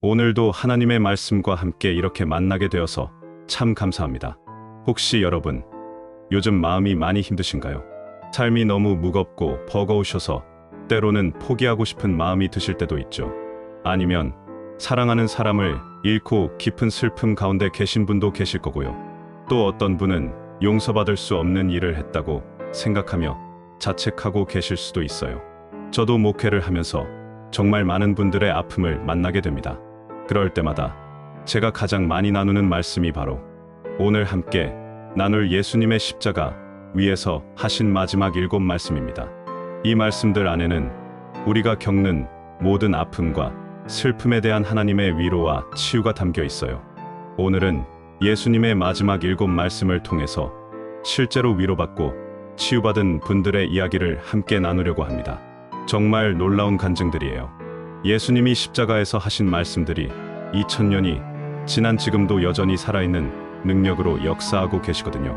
오늘도 하나님의 말씀과 함께 이렇게 만나게 되어서 참 감사합니다. 혹시 여러분, 요즘 마음이 많이 힘드신가요? 삶이 너무 무겁고 버거우셔서 때로는 포기하고 싶은 마음이 드실 때도 있죠. 아니면 사랑하는 사람을 잃고 깊은 슬픔 가운데 계신 분도 계실 거고요. 또 어떤 분은 용서받을 수 없는 일을 했다고 생각하며 자책하고 계실 수도 있어요. 저도 목회를 하면서 정말 많은 분들의 아픔을 만나게 됩니다. 그럴 때마다 제가 가장 많이 나누는 말씀이 바로 오늘 함께 나눌 예수님의 십자가 위에서 하신 마지막 7 말씀입니다. 이 말씀들 안에는 우리가 겪는 모든 아픔과 슬픔에 대한 하나님의 위로와 치유가 담겨 있어요. 오늘은 예수님의 마지막 7 말씀을 통해서 실제로 위로받고 치유받은 분들의 이야기를 함께 나누려고 합니다. 정말 놀라운 간증들이에요. 예수님이 십자가에서 하신 말씀들이 2000년이 지난 지금도 여전히 살아있는 능력으로 역사하고 계시거든요.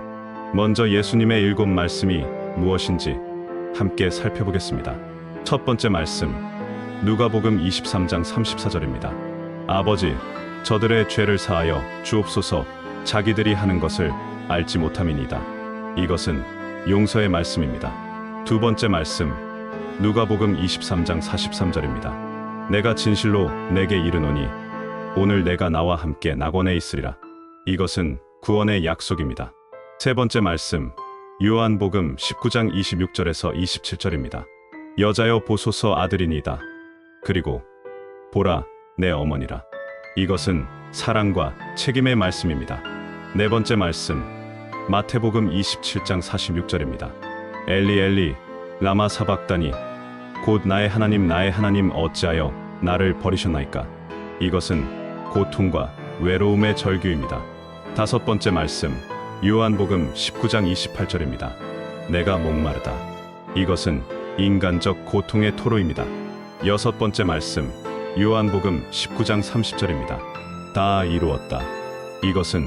먼저 예수님의 7 말씀이 무엇인지 함께 살펴보겠습니다. 첫 번째 말씀, 누가복음 23장 34절입니다. 아버지, 저들의 죄를 사하여 주옵소서. 자기들이 하는 것을 알지 못함이니이다. 이것은 용서의 말씀입니다. 두 번째 말씀, 누가복음 23장 43절입니다. 내가 진실로 내게 이르노니 오늘 내가 나와 함께 낙원에 있으리라. 이것은 구원의 약속입니다. 세 번째 말씀, 요한복음 19장 26절에서 27절입니다. 여자여 보소서 아들이니이다. 그리고 보라 내 어머니라. 이것은 사랑과 책임의 말씀입니다. 네 번째 말씀, 마태복음 27장 46절입니다. 엘리 엘리 라마 사박다니, 곧 나의 하나님 어찌하여 나를 버리셨나이까. 이것은 고통과 외로움의 절규입니다. 다섯 번째 말씀, 요한복음 19장 28절입니다. 내가 목마르다. 이것은 인간적 고통의 토로입니다. 여섯 번째 말씀, 요한복음 19장 30절입니다. 다 이루었다. 이것은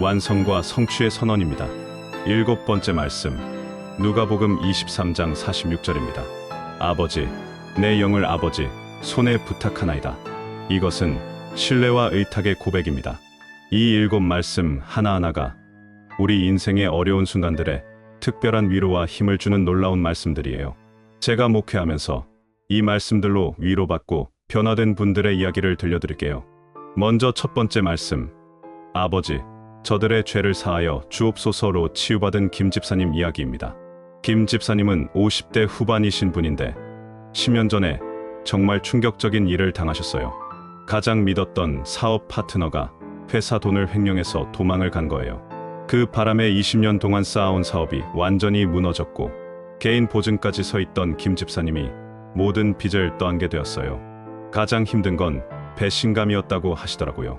완성과 성취의 선언입니다. 일곱 번째 말씀, 누가복음 23장 46절입니다. 아버지, 내 영을 아버지 손에 부탁하나이다. 이것은 신뢰와 의탁의 고백입니다. 이 7 말씀 하나하나가 우리 인생의 어려운 순간들에 특별한 위로와 힘을 주는 놀라운 말씀들이에요. 제가 목회하면서 이 말씀들로 위로받고 변화된 분들의 이야기를 들려드릴게요. 먼저 첫 번째 말씀, 아버지, 저들의 죄를 사하여 주옵소서로 치유받은 김 집사님 이야기입니다. 김 집사님은 50대 후반이신 분인데 10년 전에 정말 충격적인 일을 당하셨어요. 가장 믿었던 사업 파트너가 회사 돈을 횡령해서 도망을 간 거예요. 그 바람에 20년 동안 쌓아온 사업이 완전히 무너졌고 개인 보증까지 서 있던 김 집사님이 모든 빚을 떠안게 되었어요. 가장 힘든 건 배신감이었다고 하시더라고요.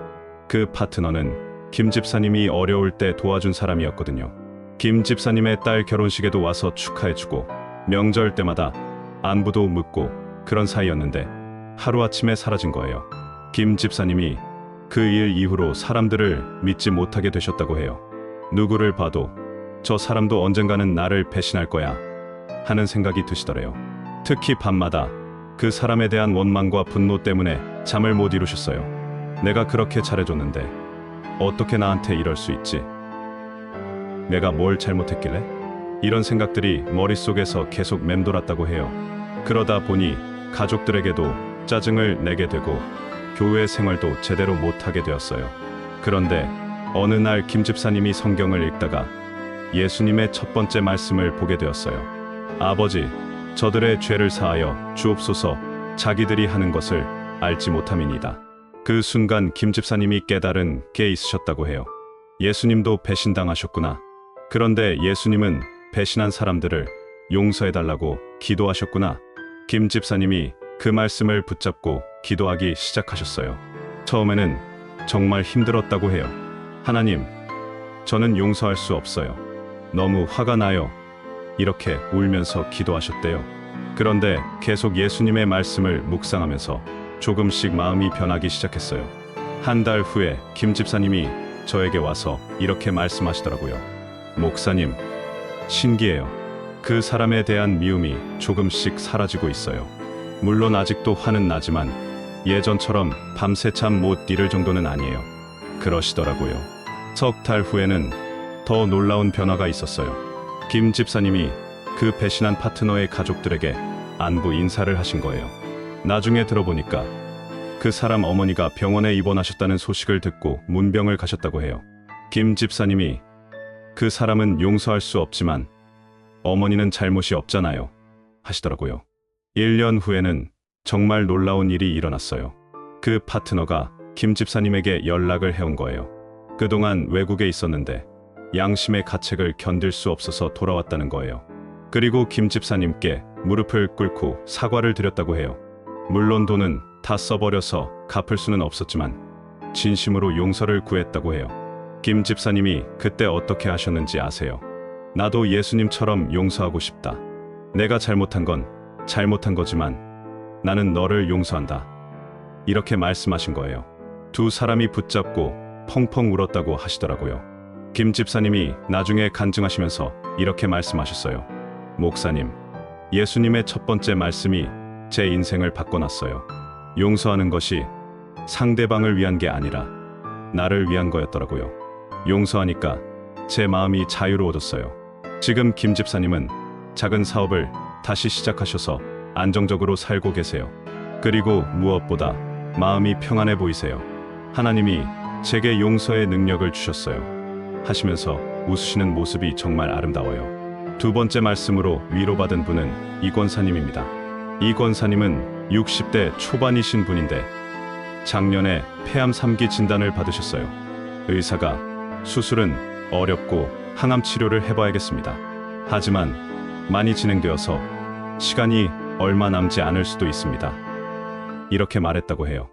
그 파트너는 김 집사님이 어려울 때 도와준 사람이었거든요. 김 집사님의 딸 결혼식에도 와서 축하해주고 명절 때마다 안부도 묻고 그런 사이였는데 하루아침에 사라진 거예요. 김 집사님이 그 일 이후로 사람들을 믿지 못하게 되셨다고 해요. 누구를 봐도 저 사람도 언젠가는 나를 배신할 거야 하는 생각이 드시더래요. 특히 밤마다 그 사람에 대한 원망과 분노 때문에 잠을 못 이루셨어요. 내가 그렇게 잘해줬는데 어떻게 나한테 이럴 수 있지? 내가 뭘 잘못했길래? 이런 생각들이 머릿속에서 계속 맴돌았다고 해요. 그러다 보니 가족들에게도 짜증을 내게 되고 교회 생활도 제대로 못하게 되었어요. 그런데 어느 날 김 집사님이 성경을 읽다가 예수님의 첫 번째 말씀을 보게 되었어요. 아버지, 저들의 죄를 사하여 주옵소서. 자기들이 하는 것을 알지 못함이니이다. 그 순간 김 집사님이 깨달은 게 있으셨다고 해요. 예수님도 배신당하셨구나. 그런데 예수님은 배신한 사람들을 용서해달라고 기도하셨구나. 김 집사님이 그 말씀을 붙잡고 기도하기 시작하셨어요. 처음에는 정말 힘들었다고 해요. 하나님, 저는 용서할 수 없어요. 너무 화가 나요. 이렇게 울면서 기도하셨대요. 그런데 계속 예수님의 말씀을 묵상하면서 조금씩 마음이 변하기 시작했어요. 한 달 후에 김 집사님이 저에게 와서 이렇게 말씀하시더라고요. 목사님, 신기해요. 그 사람에 대한 미움이 조금씩 사라지고 있어요. 물론 아직도 화는 나지만 예전처럼 밤새 잠 못 이룰 정도는 아니에요. 그러시더라고요. 석 달 후에는 더 놀라운 변화가 있었어요. 김 집사님이 그 배신한 파트너의 가족들에게 안부 인사를 하신 거예요. 나중에 들어보니까 그 사람 어머니가 병원에 입원하셨다는 소식을 듣고 문병을 가셨다고 해요. 김 집사님이 그 사람은 용서할 수 없지만 어머니는 잘못이 없잖아요 하시더라고요. 1년 후에는 정말 놀라운 일이 일어났어요. 그 파트너가 김 집사님에게 연락을 해온 거예요. 그동안 외국에 있었는데 양심의 가책을 견딜 수 없어서 돌아왔다는 거예요. 그리고 김 집사님께 무릎을 꿇고 사과를 드렸다고 해요. 물론 돈은 다 써버려서 갚을 수는 없었지만 진심으로 용서를 구했다고 해요. 김 집사님이 그때 어떻게 하셨는지 아세요? 나도 예수님처럼 용서하고 싶다. 내가 잘못한 건 잘못한 거지만 나는 너를 용서한다. 이렇게 말씀하신 거예요. 두 사람이 붙잡고 펑펑 울었다고 하시더라고요. 김 집사님이 나중에 간증하시면서 이렇게 말씀하셨어요. 목사님, 예수님의 첫 번째 말씀이 제 인생을 바꿔놨어요. 용서하는 것이 상대방을 위한 게 아니라 나를 위한 거였더라고요. 용서하니까 제 마음이 자유로워졌어요. 지금 김 집사님은 작은 사업을 다시 시작하셔서 안정적으로 살고 계세요. 그리고 무엇보다 마음이 평안해 보이세요. 하나님이 제게 용서의 능력을 주셨어요. 하시면서 웃으시는 모습이 정말 아름다워요. 두 번째 말씀으로 위로받은 분은 이 권사님입니다. 이 권사님은 60대 초반이신 분인데 작년에 폐암 3기 진단을 받으셨어요. 의사가 수술은 어렵고 항암 치료를 해봐야겠습니다. 하지만 많이 진행되어서 시간이 얼마 남지 않을 수도 있습니다. 이렇게 말했다고 해요.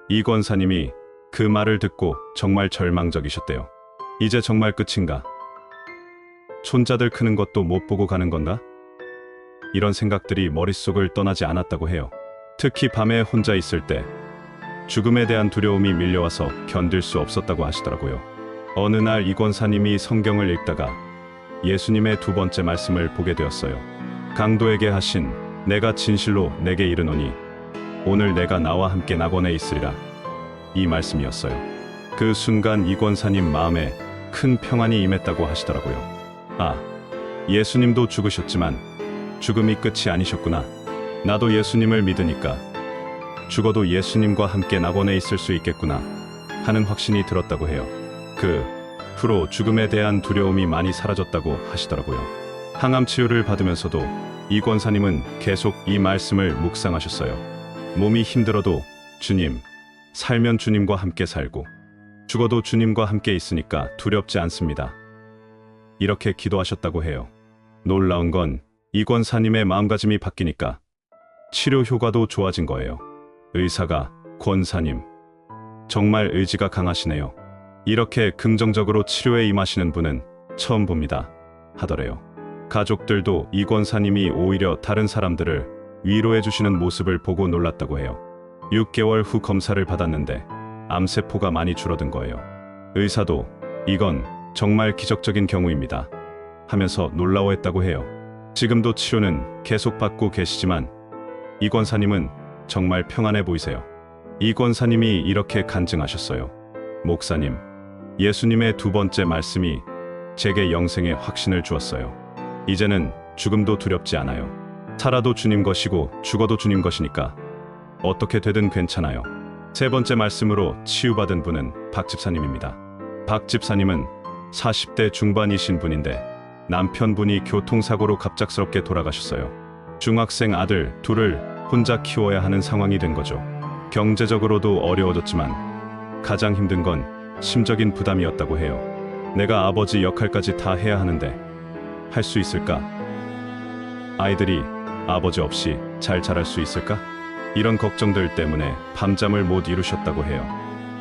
이 권사님이 그 말을 듣고 정말 절망적이셨대요. 이제 정말 끝인가? 손자들 크는 것도 못 보고 가는 건가? 이런 생각들이 머릿속을 떠나지 않았다고 해요. 특히 밤에 혼자 있을 때 죽음에 대한 두려움이 밀려와서 견딜 수 없었다고 하시더라고요. 어느 날 이 권사님이 성경을 읽다가 예수님의 두 번째 말씀을 보게 되었어요. 강도에게 하신 내가 진실로 내게 이르노니 오늘 내가 나와 함께 낙원에 있으리라. 이 말씀이었어요. 그 순간 이 권사님 마음에 큰 평안이 임했다고 하시더라고요. 아, 예수님도 죽으셨지만 죽음이 끝이 아니셨구나. 나도 예수님을 믿으니까 죽어도 예수님과 함께 낙원에 있을 수 있겠구나 하는 확신이 들었다고 해요. 그 후로 죽음에 대한 두려움이 많이 사라졌다고 하시더라고요. 항암 치료를 받으면서도 이 권사님은 계속 이 말씀을 묵상하셨어요. 몸이 힘들어도 주님, 살면 주님과 함께 살고 죽어도 주님과 함께 있으니까 두렵지 않습니다. 이렇게 기도하셨다고 해요. 놀라운 건 이 권사님의 마음가짐이 바뀌니까 치료 효과도 좋아진 거예요. 의사가 권사님, 정말 의지가 강하시네요. 이렇게 긍정적으로 치료에 임하시는 분은 처음 봅니다. 하더래요. 가족들도 이 권사님이 오히려 다른 사람들을 위로해 주시는 모습을 보고 놀랐다고 해요. 6개월 후 검사를 받았는데 암세포가 많이 줄어든 거예요. 의사도 이건 정말 기적적인 경우입니다 하면서 놀라워했다고 해요. 지금도 치료는 계속 받고 계시지만 이 권사님은 정말 평안해 보이세요. 이 권사님이 이렇게 간증하셨어요. 목사님, 예수님의 두 번째 말씀이 제게 영생의 확신을 주었어요. 이제는 죽음도 두렵지 않아요. 살아도 주님 것이고 죽어도 주님 것이니까 어떻게 되든 괜찮아요. 세 번째 말씀으로 치유받은 분은 박 집사님입니다. 박 집사님은 40대 중반이신 분인데 남편분이 교통사고로 갑작스럽게 돌아가셨어요. 중학생 아들 둘을 혼자 키워야 하는 상황이 된 거죠. 경제적으로도 어려워졌지만 가장 힘든 건 심적인 부담이었다고 해요. 내가 아버지 역할까지 다 해야 하는데 할 수 있을까? 아이들이 아버지 없이 잘 자랄 수 있을까? 이런 걱정들 때문에 밤잠을 못 이루셨다고 해요.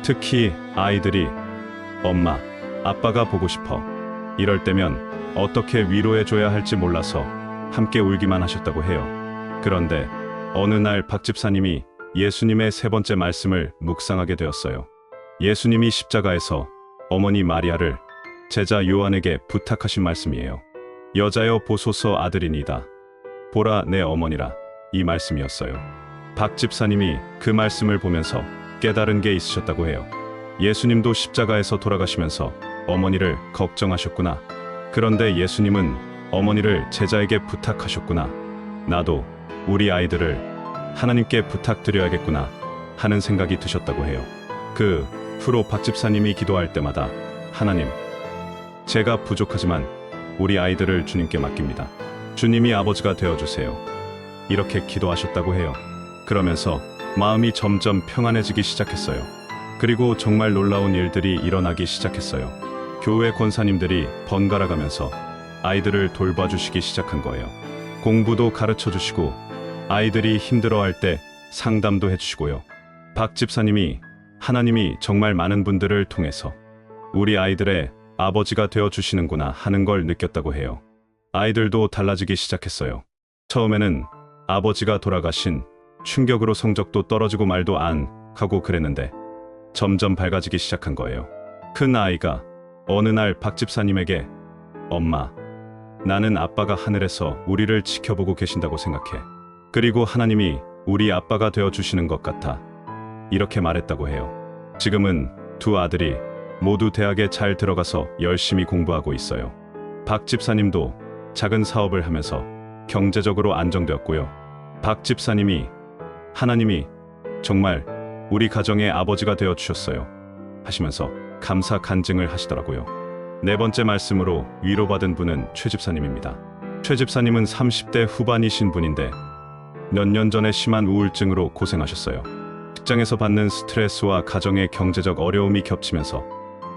특히 아이들이 엄마, 아빠가 보고 싶어. 이럴 때면 어떻게 위로해줘야 할지 몰라서 함께 울기만 하셨다고 해요. 그런데 어느 날 박 집사님이 예수님의 세 번째 말씀을 묵상하게 되었어요. 예수님이 십자가에서 어머니 마리아를 제자 요한에게 부탁하신 말씀이에요. 여자여 보소서 아들이니다. 보라 내 어머니라. 이 말씀이었어요. 박 집사님이 그 말씀을 보면서 깨달은 게 있으셨다고 해요. 예수님도 십자가에서 돌아가시면서 어머니를 걱정하셨구나. 그런데 예수님은 어머니를 제자에게 부탁하셨구나. 나도 우리 아이들을 하나님께 부탁드려야겠구나 하는 생각이 드셨다고 해요. 그 후로 박 집사님이 기도할 때마다 하나님, 제가 부족하지만 우리 아이들을 주님께 맡깁니다. 주님이 아버지가 되어주세요. 이렇게 기도하셨다고 해요. 그러면서 마음이 점점 평안해지기 시작했어요. 그리고 정말 놀라운 일들이 일어나기 시작했어요. 교회 권사님들이 번갈아 가면서 아이들을 돌봐주시기 시작한 거예요. 공부도 가르쳐 주시고 아이들이 힘들어할 때 상담도 해주시고요. 박 집사님이 하나님이 정말 많은 분들을 통해서 우리 아이들의 아버지가 되어주시는구나 하는 걸 느꼈다고 해요. 아이들도 달라지기 시작했어요. 처음에는 아버지가 돌아가신 충격으로 성적도 떨어지고 말도 안 하고 그랬는데 점점 밝아지기 시작한 거예요. 큰 아이가 어느 날 박 집사님에게 엄마, 나는 아빠가 하늘에서 우리를 지켜보고 계신다고 생각해. 그리고 하나님이 우리 아빠가 되어주시는 것 같아. 이렇게 말했다고 해요. 지금은 두 아들이 모두 대학에 잘 들어가서 열심히 공부하고 있어요. 박 집사님도 작은 사업을 하면서 경제적으로 안정되었고요. 박 집사님이 하나님이 정말 우리 가정의 아버지가 되어 주셨어요 하시면서 감사 간증을 하시더라고요. 네 번째 말씀으로 위로받은 분은 최 집사님입니다. 최 집사님은 30대 후반이신 분인데 몇 년 전에 심한 우울증으로 고생하셨어요. 직장에서 받는 스트레스와 가정의 경제적 어려움이 겹치면서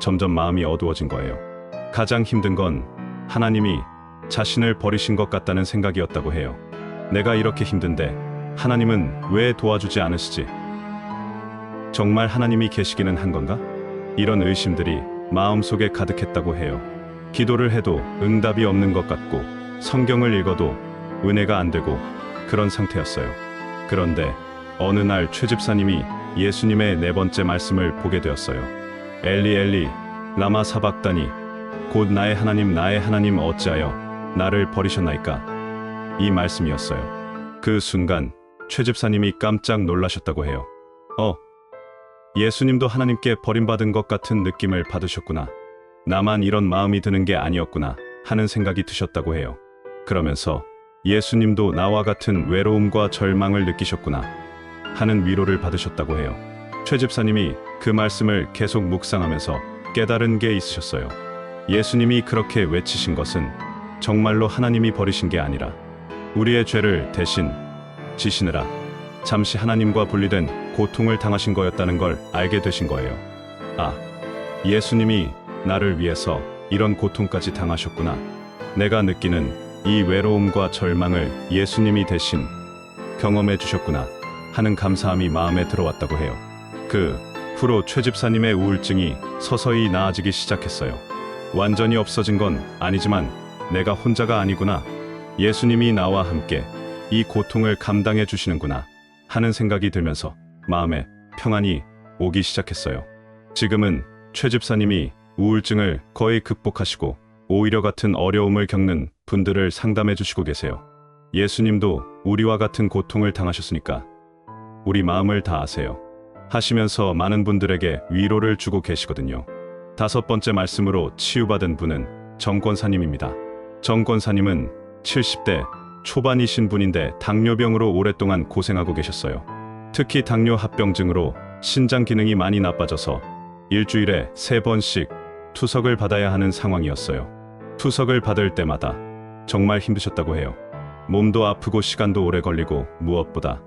점점 마음이 어두워진 거예요. 가장 힘든 건 하나님이 자신을 버리신 것 같다는 생각이었다고 해요. 내가 이렇게 힘든데 하나님은 왜 도와주지 않으시지? 정말 하나님이 계시기는 한 건가? 이런 의심들이 마음속에 가득했다고 해요. 기도를 해도 응답이 없는 것 같고 성경을 읽어도 은혜가 안 되고 그런 상태였어요. 그런데 어느 날 최 집사님이 예수님의 네 번째 말씀을 보게 되었어요. 엘리 엘리 라마 사박다니, 곧 나의 하나님 어찌하여 나를 버리셨나이까? 이 말씀이었어요. 그 순간 최 집사님이 깜짝 놀라셨다고 해요. 예수님도 하나님께 버림받은 것 같은 느낌을 받으셨구나. 나만 이런 마음이 드는 게 아니었구나 하는 생각이 드셨다고 해요. 그러면서 예수님도 나와 같은 외로움과 절망을 느끼셨구나 하는 위로를 받으셨다고 해요. 최 집사님이 그 말씀을 계속 묵상하면서 깨달은 게 있으셨어요. 예수님이 그렇게 외치신 것은 정말로 하나님이 버리신 게 아니라 우리의 죄를 대신 지시느라 잠시 하나님과 분리된 고통을 당하신 거였다는 걸 알게 되신 거예요. 예수님이 나를 위해서 이런 고통까지 당하셨구나. 내가 느끼는 이 외로움과 절망을 예수님이 대신 경험해 주셨구나 하는 감사함이 마음에 들어왔다고 해요. 그 후로 최 집사님의 우울증이 서서히 나아지기 시작했어요. 완전히 없어진 건 아니지만 내가 혼자가 아니구나. 예수님이 나와 함께 이 고통을 감당해 주시는구나 하는 생각이 들면서 마음에 평안이 오기 시작했어요. 지금은 최 집사님이 우울증을 거의 극복하시고 오히려 같은 어려움을 겪는 분들을 상담해 주시고 계세요. 예수님도 우리와 같은 고통을 당하셨으니까 우리 마음을 다 아세요 하시면서 많은 분들에게 위로를 주고 계시거든요. 다섯 번째 말씀으로 치유받은 분은 정 권사님입니다. 정 권사님은 70대 초반이신 분인데 당뇨병으로 오랫동안 고생하고 계셨어요. 특히 당뇨 합병증으로 신장 기능이 많이 나빠져서 일주일에 3번씩 투석을 받아야 하는 상황이었어요. 투석을 받을 때마다 정말 힘드셨다고 해요. 몸도 아프고 시간도 오래 걸리고 무엇보다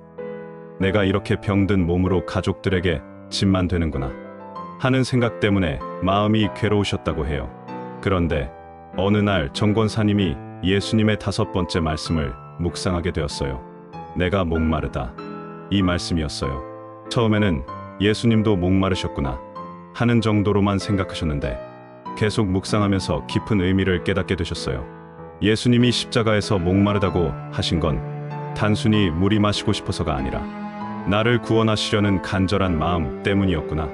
내가 이렇게 병든 몸으로 가족들에게 짐만 되는구나 하는 생각 때문에 마음이 괴로우셨다고 해요. 그런데 어느 날 정 권사님이 예수님의 다섯 번째 말씀을 묵상하게 되었어요. 내가 목마르다. 이 말씀이었어요. 처음에는 예수님도 목마르셨구나 하는 정도로만 생각하셨는데 계속 묵상하면서 깊은 의미를 깨닫게 되셨어요. 예수님이 십자가에서 목마르다고 하신 건 단순히 물이 마시고 싶어서가 아니라 나를 구원하시려는 간절한 마음 때문이었구나.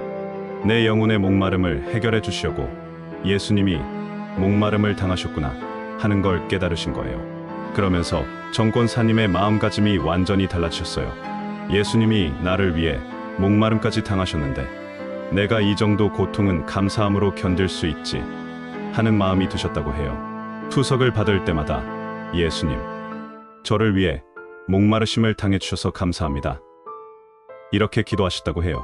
내 영혼의 목마름을 해결해 주시려고 예수님이 목마름을 당하셨구나 하는 걸 깨달으신 거예요. 그러면서 정 권사님의 마음가짐이 완전히 달라지셨어요. 예수님이 나를 위해 목마름까지 당하셨는데 내가 이 정도 고통은 감사함으로 견딜 수 있지 하는 마음이 드셨다고 해요. 투석을 받을 때마다 예수님, 저를 위해 목마르심을 당해주셔서 감사합니다. 이렇게 기도하셨다고 해요.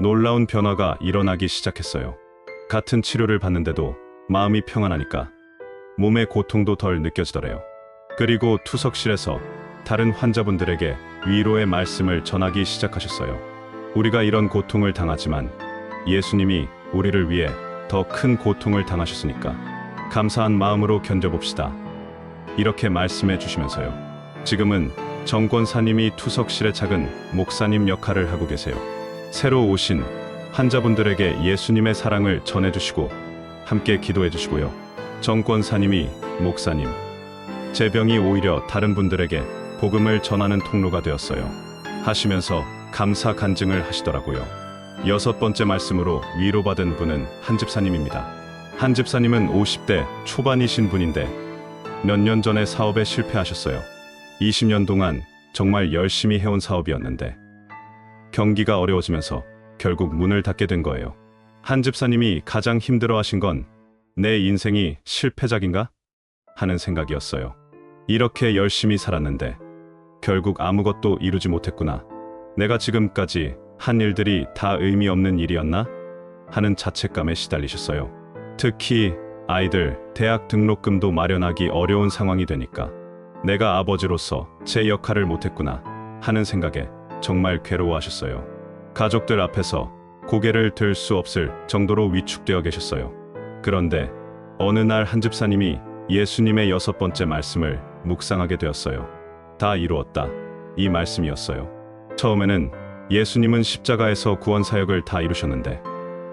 놀라운 변화가 일어나기 시작했어요. 같은 치료를 받는데도 마음이 평안하니까 몸의 고통도 덜 느껴지더래요. 그리고 투석실에서 다른 환자분들에게 위로의 말씀을 전하기 시작하셨어요. 우리가 이런 고통을 당하지만 예수님이 우리를 위해 더 큰 고통을 당하셨으니까 감사한 마음으로 견뎌봅시다. 이렇게 말씀해 주시면서요. 지금은 정 권사님이 투석실의 작은 목사님 역할을 하고 계세요. 새로 오신 환자분들에게 예수님의 사랑을 전해주시고 함께 기도해 주시고요. 정 권사님이 목사님, 제 병이 오히려 다른 분들에게 복음을 전하는 통로가 되었어요 하시면서 감사 간증을 하시더라고요. 6번째 말씀으로 위로받은 분은 한 집사님입니다. 한 집사님은 50대 초반이신 분인데 몇 년 전에 사업에 실패하셨어요. 20년 동안 정말 열심히 해온 사업이었는데 경기가 어려워지면서 결국 문을 닫게 된 거예요. 한 집사님이 가장 힘들어하신 건 내 인생이 실패작인가? 하는 생각이었어요. 이렇게 열심히 살았는데 결국 아무것도 이루지 못했구나. 내가 지금까지 한 일들이 다 의미 없는 일이었나? 하는 자책감에 시달리셨어요. 특히 아이들 대학 등록금도 마련하기 어려운 상황이 되니까 내가 아버지로서 제 역할을 못했구나 하는 생각에 정말 괴로워하셨어요. 가족들 앞에서 고개를 들 수 없을 정도로 위축되어 계셨어요. 그런데 어느 날 한 집사님이 예수님의 6번째 말씀을 묵상하게 되었어요. 다 이루었다. 이 말씀이었어요. 처음에는 예수님은 십자가에서 구원 사역을 다 이루셨는데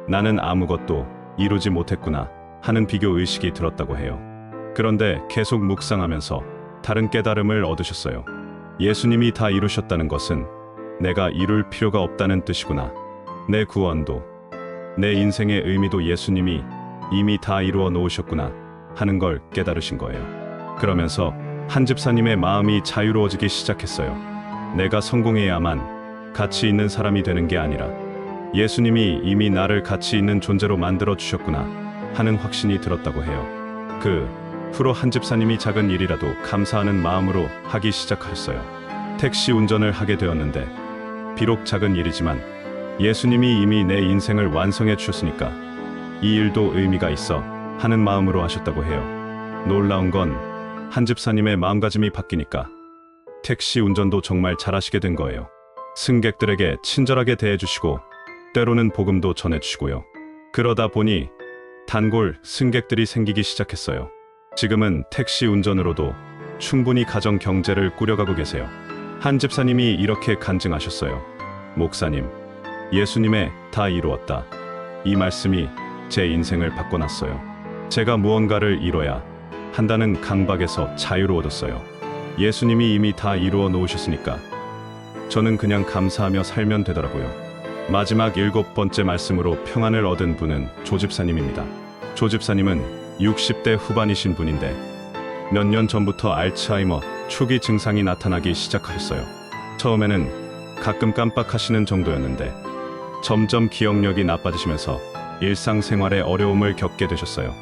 나는 아무것도 이루지 못했구나 하는 비교 의식이 들었다고 해요. 그런데 계속 묵상하면서 다른 깨달음을 얻으셨어요. 예수님이 다 이루셨다는 것은 내가 이룰 필요가 없다는 뜻이구나. 내 구원도 내 인생의 의미도 예수님이 이미 다 이루어 놓으셨구나 하는 걸 깨달으신 거예요. 그러면서 한 집사님의 마음이 자유로워지기 시작했어요. 내가 성공해야만 가치 있는 사람이 되는 게 아니라 예수님이 이미 나를 가치 있는 존재로 만들어 주셨구나 하는 확신이 들었다고 해요. 그 후로 한 집사님이 작은 일이라도 감사하는 마음으로 하기 시작하셨어요. 택시 운전을 하게 되었는데 비록 작은 일이지만 예수님이 이미 내 인생을 완성해 주셨으니까 이 일도 의미가 있어 하는 마음으로 하셨다고 해요. 놀라운 건 한 집사님의 마음가짐이 바뀌니까 택시 운전도 정말 잘하시게 된 거예요. 승객들에게 친절하게 대해주시고 때로는 복음도 전해주시고요. 그러다 보니 단골 승객들이 생기기 시작했어요. 지금은 택시 운전으로도 충분히 가정 경제를 꾸려가고 계세요. 한 집사님이 이렇게 간증하셨어요. 목사님, 예수님의 다 이루었다. 이 말씀이 제 인생을 바꿔놨어요. 제가 무언가를 이뤄야 한다는 강박에서 자유로워졌어요. 예수님이 이미 다 이루어 놓으셨으니까 저는 그냥 감사하며 살면 되더라고요. 마지막 7번째 말씀으로 평안을 얻은 분은 조 집사님입니다. 조 집사님은 60대 후반이신 분인데 몇 년 전부터 알츠하이머 초기 증상이 나타나기 시작하셨어요. 처음에는 가끔 깜빡하시는 정도였는데 점점 기억력이 나빠지시면서 일상생활에 어려움을 겪게 되셨어요.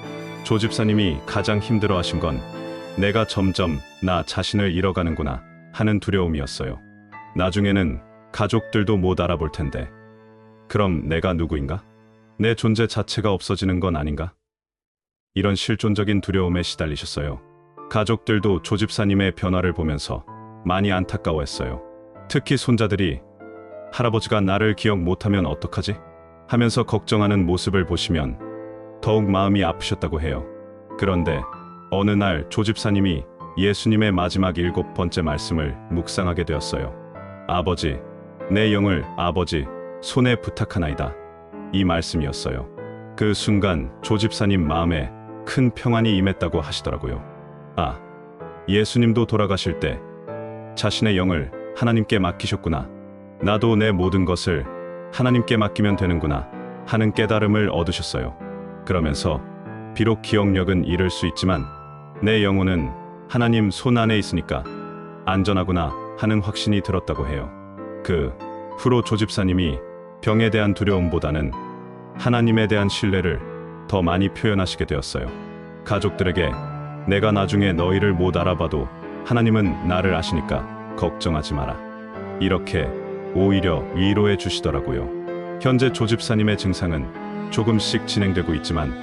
조 집사님이 가장 힘들어하신 건 내가 점점 나 자신을 잃어가는구나 하는 두려움이었어요. 나중에는 가족들도 못 알아볼 텐데 그럼 내가 누구인가? 내 존재 자체가 없어지는 건 아닌가? 이런 실존적인 두려움에 시달리셨어요. 가족들도 조 집사님의 변화를 보면서 많이 안타까워했어요. 특히 손자들이 할아버지가 나를 기억 못하면 어떡하지? 하면서 걱정하는 모습을 보시면 더욱 마음이 아프셨다고 해요. 그런데 어느 날 조 집사님이 예수님의 마지막 7번째 말씀을 묵상하게 되었어요. 아버지, 내 영을 아버지 손에 부탁하나이다. 이 말씀이었어요. 그 순간 조 집사님 마음에 큰 평안이 임했다고 하시더라고요. 아, 예수님도 돌아가실 때 자신의 영을 하나님께 맡기셨구나. 나도 내 모든 것을 하나님께 맡기면 되는구나 하는 깨달음을 얻으셨어요. 그러면서 비록 기억력은 잃을 수 있지만 내 영혼은 하나님 손 안에 있으니까 안전하구나 하는 확신이 들었다고 해요. 그 후로 조집사님이 병에 대한 두려움보다는 하나님에 대한 신뢰를 더 많이 표현하시게 되었어요. 가족들에게 내가 나중에 너희를 못 알아봐도 하나님은 나를 아시니까 걱정하지 마라. 이렇게 오히려 위로해 주시더라고요. 현재 조집사님의 증상은 조금씩 진행되고 있지만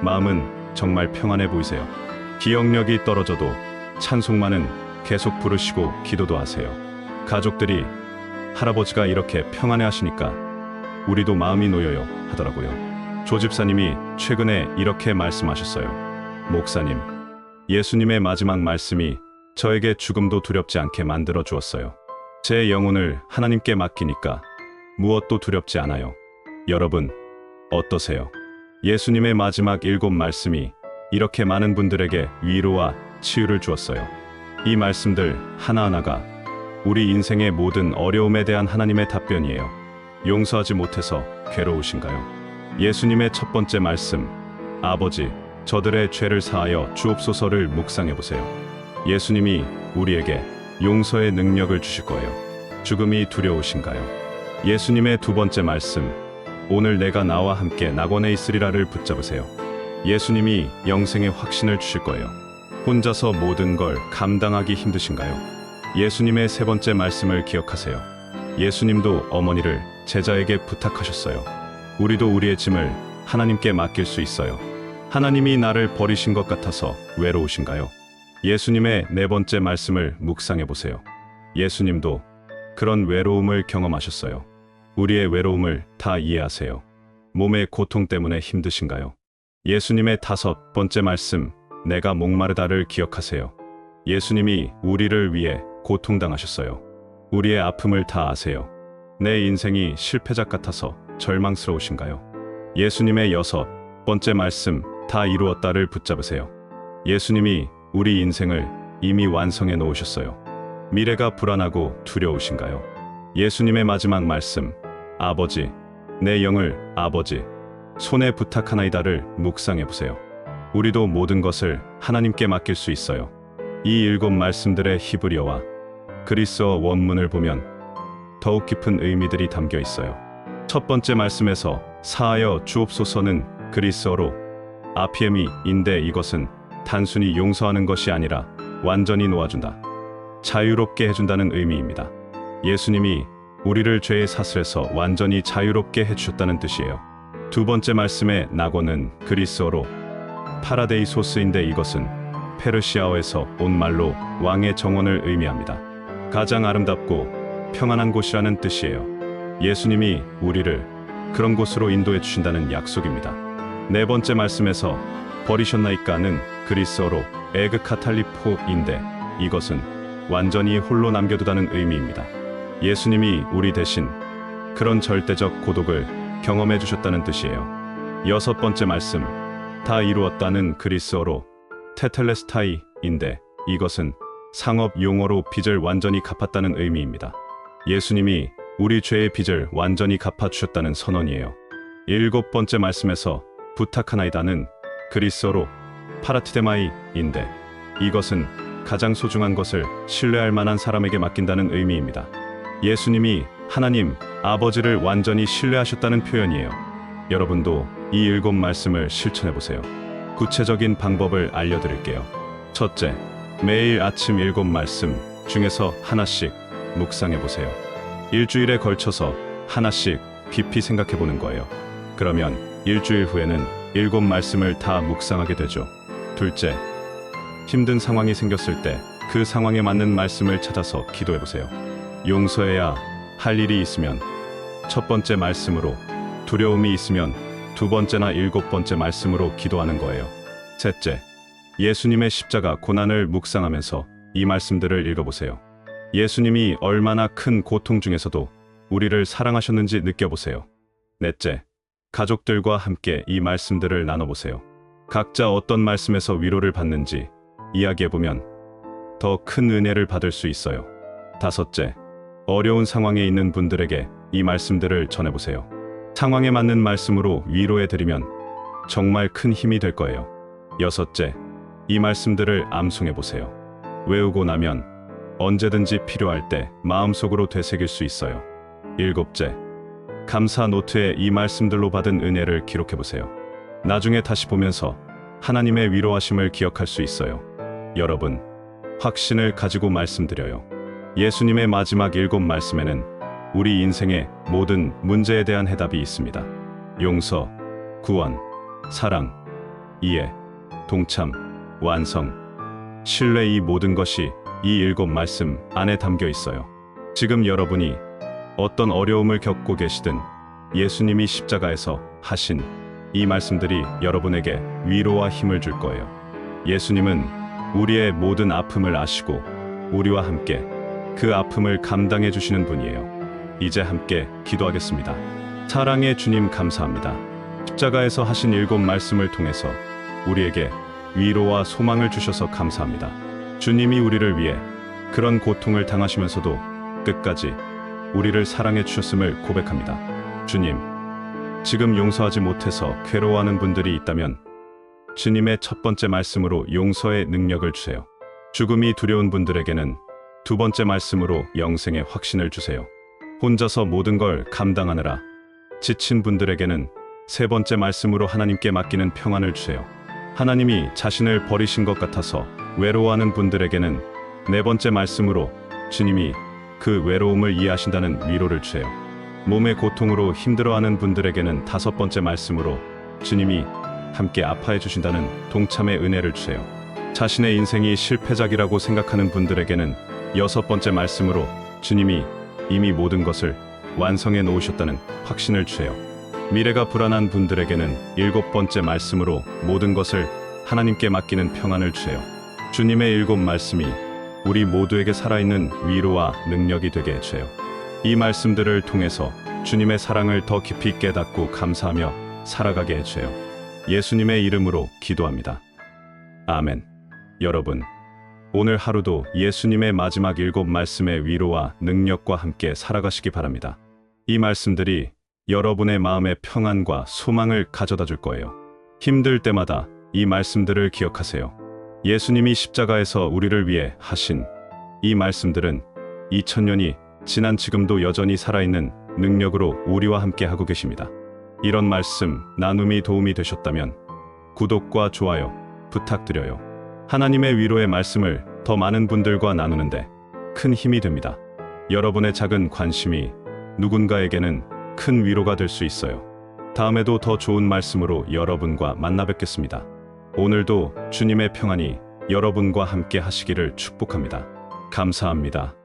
마음은 정말 평안해 보이세요. 기억력이 떨어져도 찬송만은 계속 부르시고 기도도 하세요. 가족들이 할아버지가 이렇게 평안해 하시니까 우리도 마음이 놓여요 하더라고요. 조집사님이 최근에 이렇게 말씀하셨어요. 목사님, 예수님의 마지막 말씀이 저에게 죽음도 두렵지 않게 만들어 주었어요. 제 영혼을 하나님께 맡기니까 무엇도 두렵지 않아요. 여러분, 어떠세요? 예수님의 마지막 7 말씀이 이렇게 많은 분들에게 위로와 치유를 주었어요. 이 말씀들 하나하나가 우리 인생의 모든 어려움에 대한 하나님의 답변이에요. 용서하지 못해서 괴로우신가요? 예수님의 첫 번째 말씀, 아버지, 저들의 죄를 사하여 주옵소서를 묵상해 보세요. 예수님이 우리에게 용서의 능력을 주실 거예요. 죽음이 두려우신가요? 예수님의 두 번째 말씀, 오늘 내가 나와 함께 낙원에 있으리라를 붙잡으세요. 예수님이 영생의 확신을 주실 거예요. 혼자서 모든 걸 감당하기 힘드신가요? 예수님의 세 번째 말씀을 기억하세요. 예수님도 어머니를 제자에게 부탁하셨어요. 우리도 우리의 짐을 하나님께 맡길 수 있어요. 하나님이 나를 버리신 것 같아서 외로우신가요? 예수님의 네 번째 말씀을 묵상해 보세요. 예수님도 그런 외로움을 경험하셨어요. 우리의 외로움을 다 이해하세요. 몸의 고통 때문에 힘드신가요? 예수님의 다섯 번째 말씀, 내가 목마르다를 기억하세요. 예수님이 우리를 위해 고통당하셨어요. 우리의 아픔을 다 아세요. 내 인생이 실패작 같아서 절망스러우신가요? 예수님의 여섯 번째 말씀, 다 이루었다를 붙잡으세요. 예수님이 우리 인생을 이미 완성해 놓으셨어요. 미래가 불안하고 두려우신가요? 예수님의 마지막 말씀, 아버지, 내 영을 아버지 손에 부탁하나이다를 묵상해 보세요. 우리도 모든 것을 하나님께 맡길 수 있어요. 이 7 말씀들의 히브리어와 그리스어 원문을 보면 더욱 깊은 의미들이 담겨 있어요. 첫 번째 말씀에서 사하여 주옵소서는 그리스어로 아피에미인데 이것은 단순히 용서하는 것이 아니라 완전히 놓아준다, 자유롭게 해준다는 의미입니다. 예수님이 우리를 죄의 사슬에서 완전히 자유롭게 해주셨다는 뜻이에요. 두 번째 말씀의 낙원은 그리스어로 파라데이소스인데 이것은 페르시아어에서 온 말로 왕의 정원을 의미합니다. 가장 아름답고 평안한 곳이라는 뜻이에요. 예수님이 우리를 그런 곳으로 인도해 주신다는 약속입니다. 네 번째 말씀에서 버리셨나이까는 그리스어로 에그카탈리포인데 이것은 완전히 홀로 남겨두다는 의미입니다. 예수님이 우리 대신 그런 절대적 고독을 경험해 주셨다는 뜻이에요. 여섯 번째 말씀, 다 이루었다는 그리스어로 테텔레스타이인데 이것은 상업 용어로 빚을 완전히 갚았다는 의미입니다. 예수님이 우리 죄의 빚을 완전히 갚아주셨다는 선언이에요. 7 번째 말씀에서 부탁하나이다는 그리스어로 파라티데마이인데 이것은 가장 소중한 것을 신뢰할 만한 사람에게 맡긴다는 의미입니다. 예수님이 하나님 아버지를 완전히 신뢰하셨다는 표현이에요. 여러분도 이 7 말씀을 실천해 보세요. 구체적인 방법을 알려드릴게요. 첫째, 매일 아침 7 말씀 중에서 하나씩 묵상해 보세요. 일주일에 걸쳐서 하나씩 깊이 생각해 보는 거예요. 그러면 일주일 후에는 7 말씀을 다 묵상하게 되죠. 둘째, 힘든 상황이 생겼을 때 그 상황에 맞는 말씀을 찾아서 기도해 보세요. 용서해야 할 일이 있으면 첫 번째 말씀으로, 두려움이 있으면 두 번째나 7 번째 말씀으로 기도하는 거예요. 셋째, 예수님의 십자가 고난을 묵상하면서 이 말씀들을 읽어보세요. 예수님이 얼마나 큰 고통 중에서도 우리를 사랑하셨는지 느껴보세요. 넷째, 가족들과 함께 이 말씀들을 나눠보세요. 각자 어떤 말씀에서 위로를 받는지 이야기해보면 더 큰 은혜를 받을 수 있어요. 다섯째, 어려운 상황에 있는 분들에게 이 말씀들을 전해보세요. 상황에 맞는 말씀으로 위로해드리면 정말 큰 힘이 될 거예요. 여섯째, 이 말씀들을 암송해보세요. 외우고 나면 언제든지 필요할 때 마음속으로 되새길 수 있어요. 일곱째, 감사 노트에 이 말씀들로 받은 은혜를 기록해 보세요. 나중에 다시 보면서 하나님의 위로하심을 기억할 수 있어요. 여러분, 확신을 가지고 말씀드려요. 예수님의 마지막 7말씀에는 우리 인생의 모든 문제에 대한 해답이 있습니다. 용서, 구원, 사랑, 이해, 동참, 완성, 신뢰, 이 모든 것이 이 7말씀 안에 담겨 있어요. 지금 여러분이 어떤 어려움을 겪고 계시든 예수님이 십자가에서 하신 이 말씀들이 여러분에게 위로와 힘을 줄 거예요. 예수님은 우리의 모든 아픔을 아시고 우리와 함께 그 아픔을 감당해 주시는 분이에요. 이제 함께 기도하겠습니다. 사랑의 주님, 감사합니다. 십자가에서 하신 7말씀을 통해서 우리에게 위로와 소망을 주셔서 감사합니다. 주님이 우리를 위해 그런 고통을 당하시면서도 끝까지 우리를 사랑해 주셨음을 고백합니다. 주님, 지금 용서하지 못해서 괴로워하는 분들이 있다면 주님의 첫 번째 말씀으로 용서의 능력을 주세요. 죽음이 두려운 분들에게는 두 번째 말씀으로 영생의 확신을 주세요. 혼자서 모든 걸 감당하느라 지친 분들에게는 세 번째 말씀으로 하나님께 맡기는 평안을 주세요. 하나님이 자신을 버리신 것 같아서 외로워하는 분들에게는 네 번째 말씀으로 주님이 그 외로움을 이해하신다는 위로를 주세요. 몸의 고통으로 힘들어하는 분들에게는 다섯 번째 말씀으로 주님이 함께 아파해 주신다는 동참의 은혜를 주세요. 자신의 인생이 실패작이라고 생각하는 분들에게는 여섯 번째 말씀으로 주님이 이미 모든 것을 완성해 놓으셨다는 확신을 주세요. 미래가 불안한 분들에게는 일곱 번째 말씀으로 모든 것을 하나님께 맡기는 평안을 주세요. 주님의 7말씀이 우리 모두에게 살아있는 위로와 능력이 되게 해주세요. 이 말씀들을 통해서 주님의 사랑을 더 깊이 깨닫고 감사하며 살아가게 해주세요. 예수님의 이름으로 기도합니다. 아멘. 여러분, 오늘 하루도 예수님의 마지막 7말씀의 위로와 능력과 함께 살아가시기 바랍니다. 이 말씀들이 여러분의 마음에 평안과 소망을 가져다 줄 거예요. 힘들 때마다 이 말씀들을 기억하세요. 예수님이 십자가에서 우리를 위해 하신 이 말씀들은 2000년이 지난 지금도 여전히 살아있는 능력으로 우리와 함께 하고 계십니다. 이런 말씀 나눔이 도움이 되셨다면 구독과 좋아요 부탁드려요. 하나님의 위로의 말씀을 더 많은 분들과 나누는데 큰 힘이 됩니다. 여러분의 작은 관심이 누군가에게는 큰 위로가 될 수 있어요. 다음에도 더 좋은 말씀으로 여러분과 만나 뵙겠습니다. 오늘도 주님의 평안이 여러분과 함께 하시기를 축복합니다. 감사합니다.